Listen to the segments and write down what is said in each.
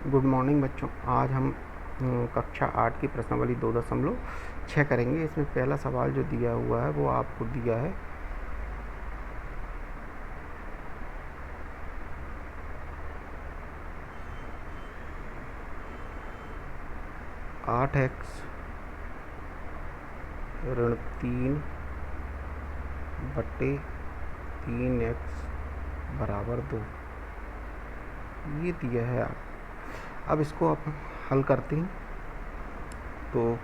Good morning बच्चों। आज हम कक्षा 8 की प्रश्नावली 2.6 करेंगे। इसमें पहला सवाल जो दिया हुआ है वो आपको दिया है 8x ऋण 3/3x बराबर 2, ये दिया है आप। अब इसको आप हल करते हैं तो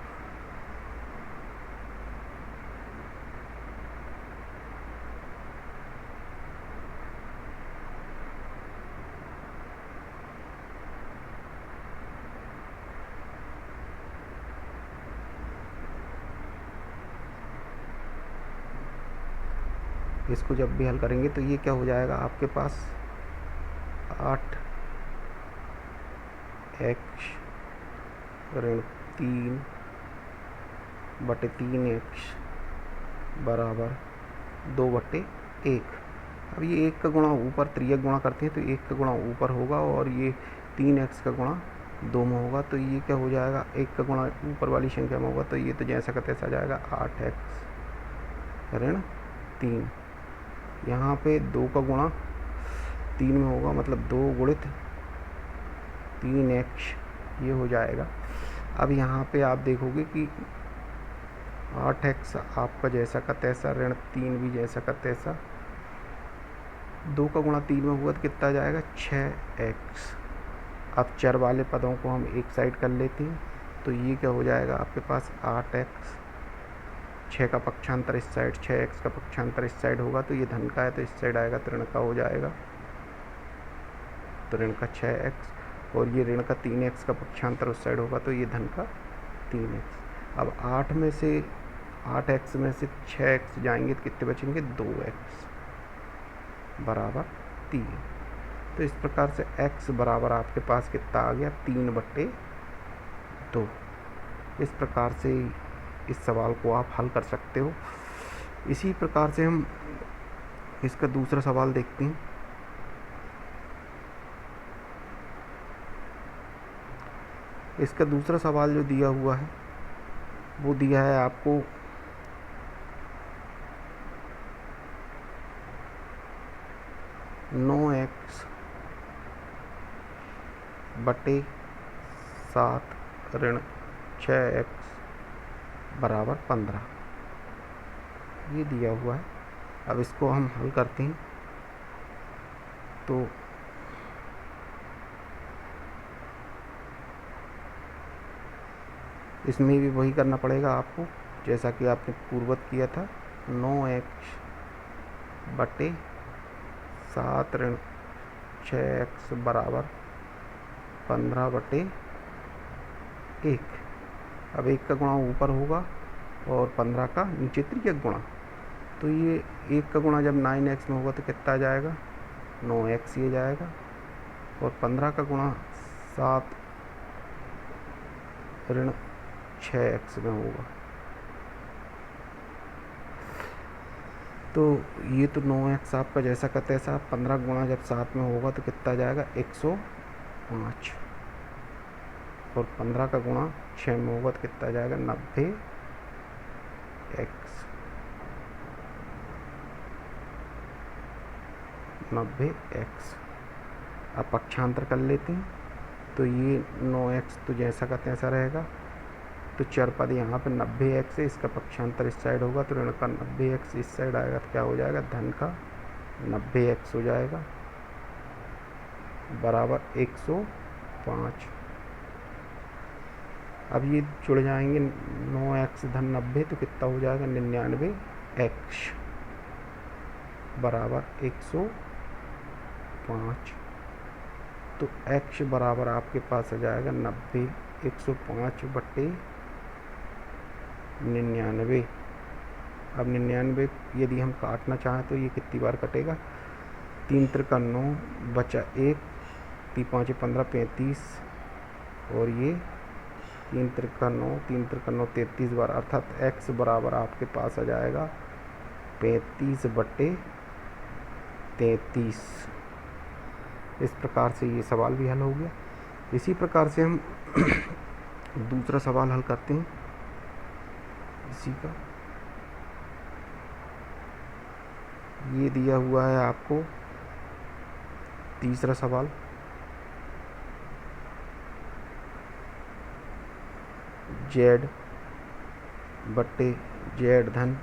इसको जब भी हल करेंगे तो ये क्या हो जाएगा आपके पास 8x ऋण 3/3x बराबर 2/1। अब ये 1 का गुणा ऊपर त्रियक गुणा करते हैं तो 1 का गुणा ऊपर होगा और ये 3x का गुणा 2 में होगा, तो ये क्या हो जाएगा 1 का गुणा ऊपर वाली संख्या में होगा तो ये तो जैसा का तैसा आ जाएगा 8x ऋण 3। यहाँ पे 2 का गुणा 3 में होगा, मतलब 2 गुणित 3x ये हो जाएगा। अब यहाँ पे आप देखोगे कि 8x आपका जैसा का तैसा ऋण 3 भी जैसा का तैसा, 2 का गुणा 3 में हुआ तो कितना आ जाएगा 6x। अब चर वाले पदों को हम एक साइड कर लेते हैं तो ये क्या हो जाएगा आपके पास 8x, 6 का पक्षांतर इस साइड, 6x का पक्षांतर इस साइड होगा तो ये धन का है तो इस साइड आएगा तो ऋण का हो जाएगा, तो ऋण का 6x। और ये ऋण का 3x का पक्षांतर उस साइड होगा तो ये धन का 3x। अब 8x में से 6x जाएंगे तो कितने बचेंगे 2x बराबर 3। तो इस प्रकार से x बराबर आपके पास कितना आ गया 3/2। इस प्रकार से इस सवाल को आप हल कर सकते हो। इसी प्रकार से हम इसका दूसरा सवाल देखते हैं। इसका दूसरा सवाल जो दिया हुआ है वो दिया है आपको 9x बटे 7 ऋण 6x बराबर 15, ये दिया हुआ है। अब इसको हम हल करते हैं तो इसमें भी वही करना पड़ेगा आपको जैसा कि आपने पूर्ववत किया था। 9x बटे 7 ऋण 6x बराबर 15/1। अब 1 का गुणा ऊपर होगा और 15 का नीचे त्रियक गुणा, तो ये 1 का गुणा जब 9x में होगा तो कितना आ जाएगा 9x ये जाएगा, और 15 का गुणा 7 ऋण 6x में होगा तो ये तो 9x आपका जैसा का तैसा, 15 गुणा जब 7 में होगा तो कितना आ जाएगा 105, और 15 का गुणा 6 में होगा तो कितना आ जाएगा 90x। अब पक्षांतर कर लेते हैं तो ये 9x तो जैसा का तैसा रहेगा, तो चर पद यहाँ पे 90x है, इसका पक्षांतर इस साइड होगा तो ऋण का 90x इस साइड आएगा तो क्या हो जाएगा धन का 90x हो जाएगा बराबर 105। अब ये जुड़ जाएंगे 9x धन 90 तो कितना हो जाएगा 99x बराबर 105। तो x बराबर आपके पास आ जाएगा 90, 105/99। अब 99 यदि हम काटना चाहें तो ये कितनी बार कटेगा, 3 त्रिका 9 बचा 1, 3 5 15 35, और ये 3 त्रिका 9 33 बार, अर्थात x बराबर आपके पास आ जाएगा 35/33। इस प्रकार से ये सवाल भी हल हो गया। इसी प्रकार से हम दूसरा सवाल हल करते हैं इसी का। ये दिया हुआ है आपको तीसरा सवाल। जेड बट्टे जेड धन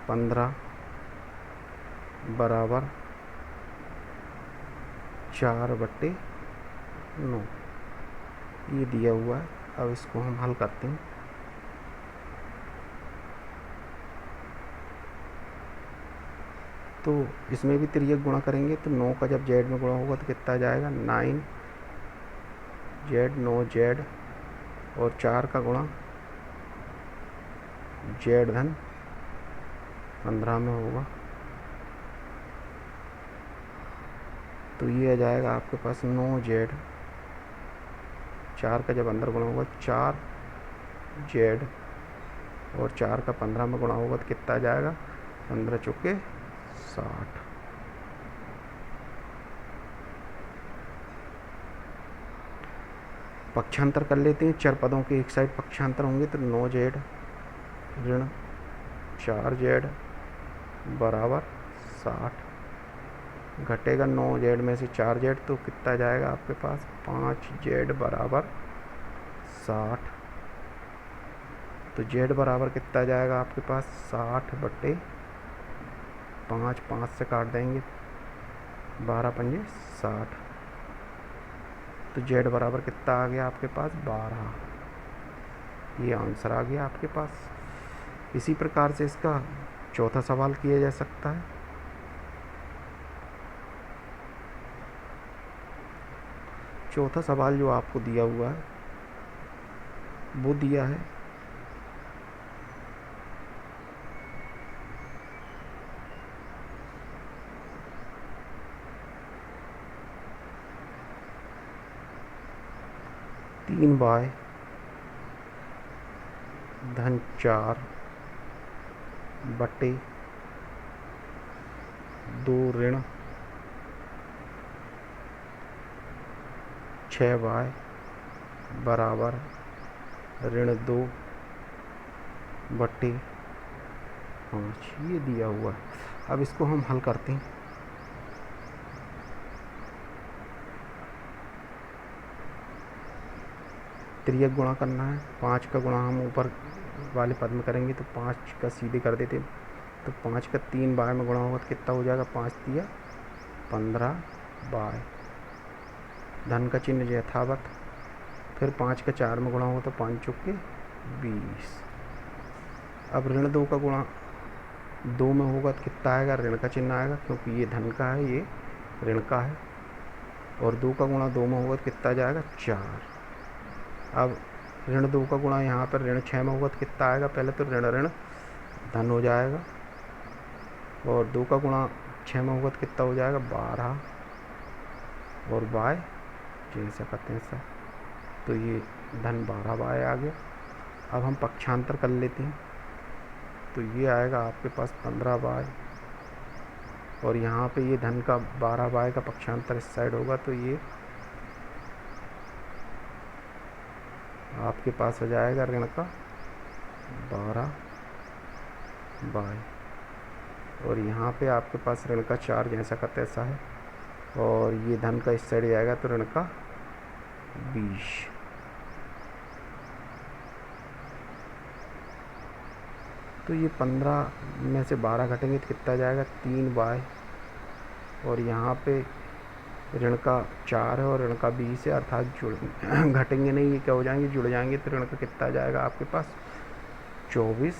15 बराबर 4/9 ये दिया हुआ है। अब इसको हम हल करते हैं। तो इसमें भी तिर्यक गुणा करेंगे तो 9 का जब जेड में गुणा होगा तो कितना जाएगा 9 जेड 9 जेड और 4 का गुणा जेड धन 15 में होगा। तो ये आ जाएगा आपके पास 9 जेड, 4 का जब अंदर गुणा होगा 4 जेड और 4 का 15 में गुणा होगा तो कितना आ जाएगा 15 चौके 60। पक्षांतर कर लेते हैं। चर पदों के एक साइड पक्षांतर होंगे तो 9 जेड ऋण 4 जेड बराबर 60 घटेगा 9 जेड में से 4 जेड तो कितना जाएगा आपके पास 5 जेड बराबर 60। तो जेड बराबर कितना जाएगा आपके पास 60/5, 5 से काट देंगे 12 पंजे 60। तो जेड बराबर कितना आ गया आपके पास 12। ये आंसर आ गया आपके पास। इसी प्रकार से इसका चौथा सवाल किया जा सकता है। चौथा सवाल जो आपको दिया हुआ है वो दिया है तीन बाय धन 4 बटे 2 ऋण 6 बाय बराबर ऋण 2 बटे 5 ये दिया हुआ है। अब इसको हम हल करते हैं। तिर्यक गुणा करना है। 5 का गुणा हम ऊपर वाले पद में करेंगे तो 5 का सीधे कर देते। तो 5 का 3 बाय में गुणा होगा तो कितना हो जाएगा 5 दिया 15 बाय धन का चिन्ह यथावत। फिर 5 का 4 में गुणा होगा तो 5 चौके 20। अब ऋण 2 का गुणा 2 में होगा तो कितना आएगा ऋण का चिन्ह आएगा क्योंकि ये धन का है ये ऋण का है। और 2 का गुणा 2 में होगा तो कितना जाएगा 4। अब ऋण 2 का गुणा यहाँ पर ऋण 6 में होगा तो कितना आएगा पहले तो ऋण ऋण धन हो जाएगा। और 2 का गुणा 6 में होगा तो कितना हो जाएगा 12 और बाय जैसा करते हैं सर तो ये धन 12 बाय आ गया। अब हम पक्षांतर कर लेते हैं तो ये आएगा आपके पास 15 बाय और यहाँ पे ये धन का 12 बाय का पक्षांतर इस साइड होगा तो ये आपके पास हो जाएगा ऋण का 12 बाय और यहाँ पे आपके पास ऋण का 4 जैसा का तैसा है और ये धन का इस साइड आएगा तो ऋण का 20। तो ये 15 में से 12 घटेंगे तो कितना जाएगा 3 बाय और यहाँ पे ऋण का 4 है और ऋण का 20 है अर्थात जुड़ घटेंगे नहीं, ये क्या हो जाएंगे जुड़ जाएंगे। तो ऋण का कितना जाएगा आपके पास 24।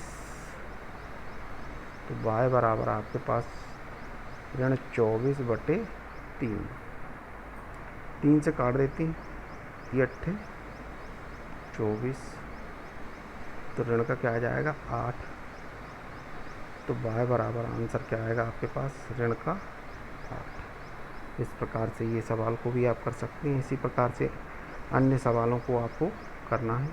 तो y बराबर आपके पास ऋण 24/3। 3 से काट देते हैं ये 8 24 तो ऋण का क्या आ जाएगा 8। तो y बराबर आंसर क्या आएगा आपके पास ऋण का 8। इस प्रकार से ये सवाल को भी आप कर सकते हैं। इसी प्रकार से अन्य सवालों को आपको करना है।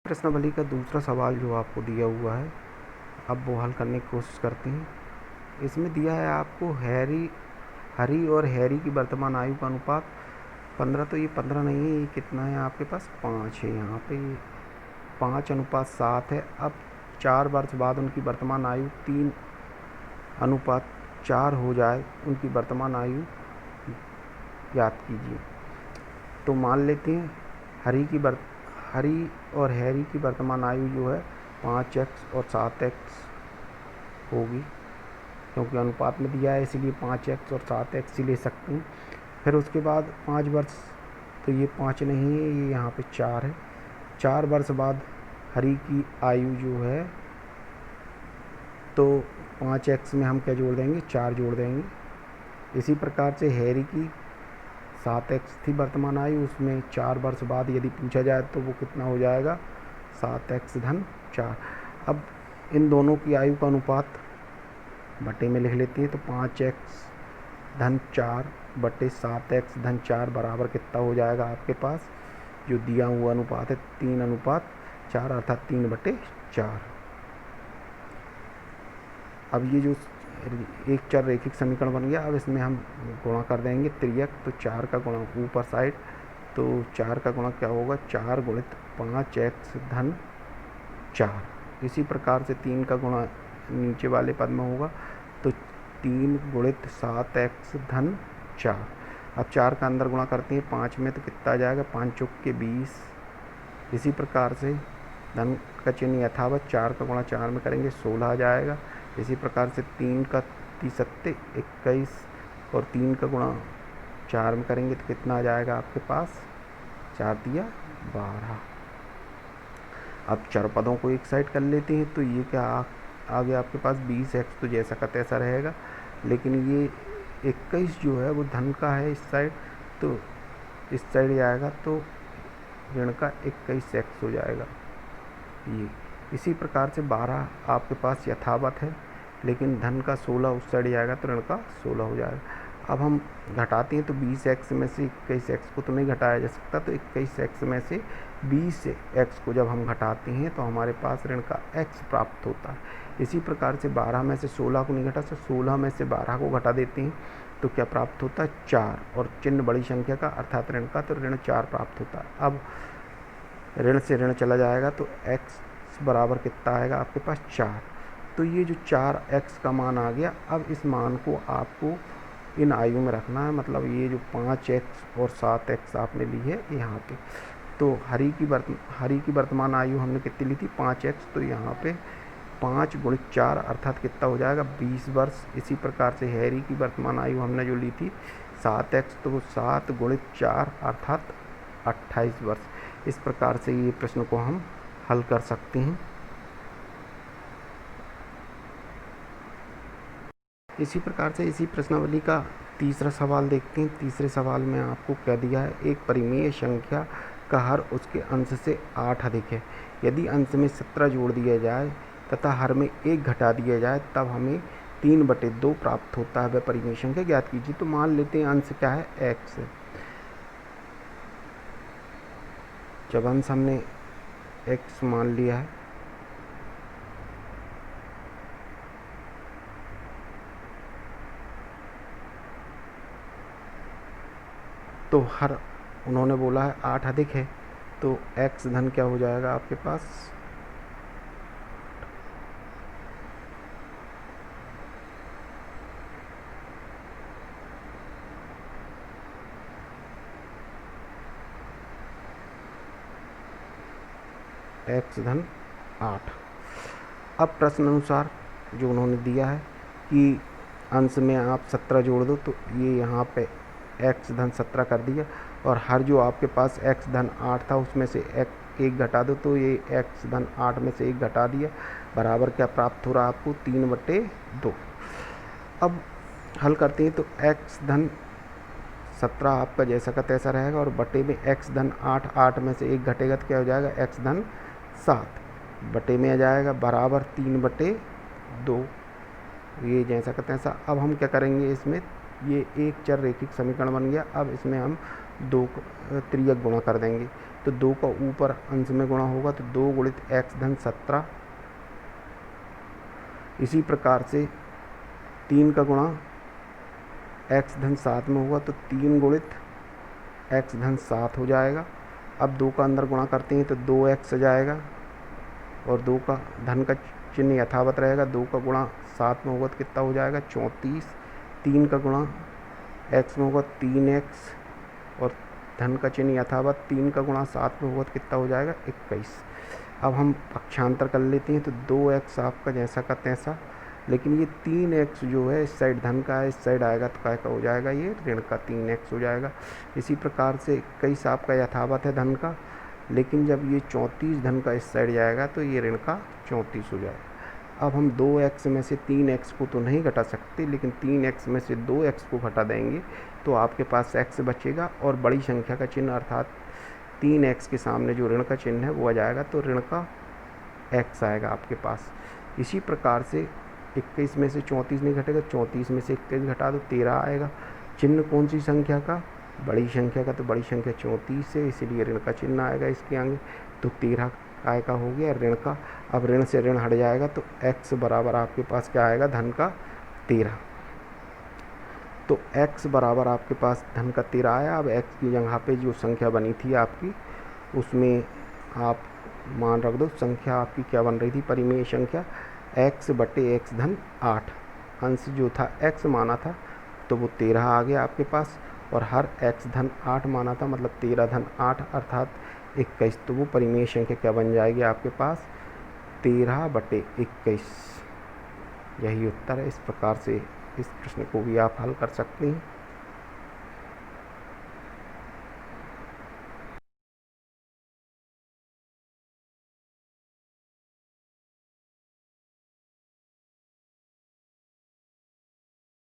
प्रश्नावली का दूसरा सवाल जो आपको दिया हुआ है अब वो हल करने की कोशिश करते हैं। इसमें दिया है आपको हरी और हैरी की वर्तमान आयु का अनुपात 15, तो ये 15 नहीं है, ये कितना है आपके पास 5 है। यहाँ पे 5:7 है। अब 4 वर्ष बाद उनकी वर्तमान आयु 3:4 हो जाए, उनकी वर्तमान आयु याद कीजिए। तो मान लेते हैं हरी और हैरी की वर्तमान आयु जो है 5x और 7x होगी, क्योंकि अनुपात में दिया है इसीलिए 5x और 7x ही ले सकते हैं। फिर उसके बाद 5 वर्ष, तो ये 5 नहीं है, ये यहाँ पे 4 है। 4 वर्ष बाद हरी की आयु जो है, तो 5x में हम क्या जोड़ देंगे, 4 जोड़ देंगे। इसी प्रकार से हैरी की 7x थी वर्तमान आयु, उसमें 4 वर्ष बाद यदि पूछा जाए तो वो कितना हो जाएगा, 7x-4। अब इन दोनों की आयु का अनुपात बटे में लिख लेते हैं, तो 5x-4 बटे 7x-4 बराबर कितना हो जाएगा आपके पास, जो दिया हुआ अनुपात है 3:4, अर्थात 3/4। अब ये जो एक चर रैखिक समीकरण बन गया, अब इसमें हम गुणा कर देंगे त्रियक, तो 4 का गुणा ऊपर साइड, तो 4 का गुणा क्या होगा, 4 गुणित 5x-4। इसी प्रकार से 3 का गुणा नीचे वाले पद में होगा, तो 3 गुणित 7x-4। अब 4 का अंदर गुणा करते हैं 5 में, तो कितना आ जाएगा, 5 चौक के 20। इसी प्रकार से धन का चिन्ह यथावत, 4 का गुणा 4 में करेंगे 16 आ जाएगा। इसी प्रकार से 3 का 3 21 और 3 का गुणा 4 में करेंगे तो कितना आ जाएगा आपके पास, 4 तिया 12। अब चर पदों को एक साइड कर लेते हैं, तो ये क्या आ गया आपके पास 20x, तो जैसा का तैसा रहेगा। लेकिन ये 21 जो है वो धन का है इस साइड, तो इस साइड जाएगा तो ऋण का 21x हो जाएगा ये। इसी प्रकार से 12 आपके पास यथावत है, लेकिन धन का 16 उस साइड जाएगा तो ऋण का 16 हो जाएगा। अब हम घटाते हैं, तो 20x में से 21x को तो नहीं घटाया जा सकता, तो 21x में से 20x को जब हम घटाते हैं तो हमारे पास ऋण का x प्राप्त होता है। इसी प्रकार से 12 में से 16 को नहीं घटा, तो 16 में से 12 को घटा देते हैं तो क्या प्राप्त होता है, 4, और चिन्ह बड़ी संख्या का अर्थात ऋण का, तो ऋण 4 प्राप्त होता है। अब ऋण से ऋण चला जाएगा तो x बराबर कितना आएगा आपके पास, 4। तो ये जो 4x का मान आ गया, अब इस मान को आपको इन आयु में रखना है, मतलब ये जो 5x और 7x आपने ली है यहाँ पे, तो हरी की वर्तमान आयु हमने कितनी ली थी, 5x, तो यहाँ पे 5 गुणित 4 अर्थात कितना हो जाएगा, 20 वर्ष। इसी प्रकार से हैरी की वर्तमान आयु हमने जो ली थी 7x, तो 7 गुणित 4 अर्थात 28 वर्ष। इस प्रकार से ये प्रश्न को हम हल कर सकते हैं। इसी प्रकार से इसी प्रश्नावली का तीसरा सवाल देखते हैं। तीसरे सवाल में आपको क्या दिया है, एक परिमेय संख्या का हर उसके अंश से 8 अधिक है। यदि अंश में 17 जोड़ दिया जाए तथा हर में 1 घटा दिया जाए तब हमें 3/2 प्राप्त होता है, वह परिमेय संख्या ज्ञात कीजिए। तो मान लेते हैं अंश क्या है, x है। जब अंश हमने x मान लिया है, तो हर उन्होंने बोला है 8 अधिक है, तो x धन क्या हो जाएगा आपके पास, x धन 8। अब प्रश्न अनुसार जो उन्होंने दिया है कि अंश में आप 17 जोड़ दो, तो ये यहाँ पे x धन 17 कर दिया, और हर जो आपके पास x धन 8 था उसमें से 1 घटा दो, तो ये x धन 8 में से 1 घटा दिया, बराबर क्या प्राप्त हो रहा है आपको, 3/2। अब हल करते हैं, तो x धन 17 आपका जैसा का तैसा रहेगा, और बटे में x धन 8 में से 1 घटेगा तो क्या हो जाएगा, x धन 7 बटे में आ जाएगा, बराबर 3/2। ये जैसा का तैसा। अब हम क्या करेंगे, इसमें ये एक चर रैखिक समीकरण बन गया। अब इसमें हम 2 त्रियक गुणा कर देंगे, तो 2 का ऊपर अंश में गुणा होगा, तो 2 गुणित x धन 17 इसी प्रकार से 3 का गुणा x धन 7 में होगा तो 3 गुणित x धन 7 हो जाएगा। अब 2 का अंदर गुणा करते हैं तो 2x आ जाएगा और 2 का धन का चिन्ह यथावत रहेगा। 2 का गुणा 7 में होगा तो कितना हो जाएगा 34। 3 का गुणा x में होगा 3x और धन का चिन्ह यथावत। 3 का गुणा 7 में होगा तो कितना हो जाएगा 21। अब हम पक्षांतर कर लेते हैं तो 2x आपका जैसा का तैसा, लेकिन ये 3x जो है इस साइड धन का है, इस साइड आएगा तो क्या का हो जाएगा ये ऋण का 3x हो जाएगा। इसी प्रकार से 21 आपका यथावत है धन का, लेकिन जब ये 34 धन का इस साइड जाएगा तो ये ऋण का 34 हो जाएगा। अब हम 2x में से 3x को तो नहीं घटा सकते, लेकिन 3x में से 2x को घटा देंगे तो आपके पास x बचेगा और बड़ी संख्या का चिन्ह अर्थात 3x के सामने जो ऋण का चिन्ह है वो आ जाएगा, तो ऋण का x आएगा आपके पास। इसी प्रकार से 21 में से 34 नहीं घटेगा, 34 में से 21 घटा दो 13 आएगा। चिन्ह कौन सी संख्या का? बड़ी संख्या का, तो बड़ी संख्या 34 है, इसीलिए ऋण का चिन्ह आएगा इसके आगे। तो 13 काय का हो गया ऋण का। अब ऋण से ऋण हट जाएगा तो x बराबर आपके पास क्या आएगा धन का 13। तो x बराबर आपके पास धन का 13 आया। अब x की जगह पे जो संख्या बनी थी आपकी उसमें आप मान रख दो। संख्या आपकी क्या बन रही थी? परिमेय संख्या x बटे x धन 8। अंश जो था x माना था तो वो 13 आ गया आपके पास, और हर x धन 8 माना था मतलब 13 धन 8 अर्थात 21। तो वो परिमेय संख्या क्या बन जाएगी आपके पास 13 बटे 21। यही उत्तर है। इस प्रकार से इस प्रश्न को भी आप हल कर सकते हैं।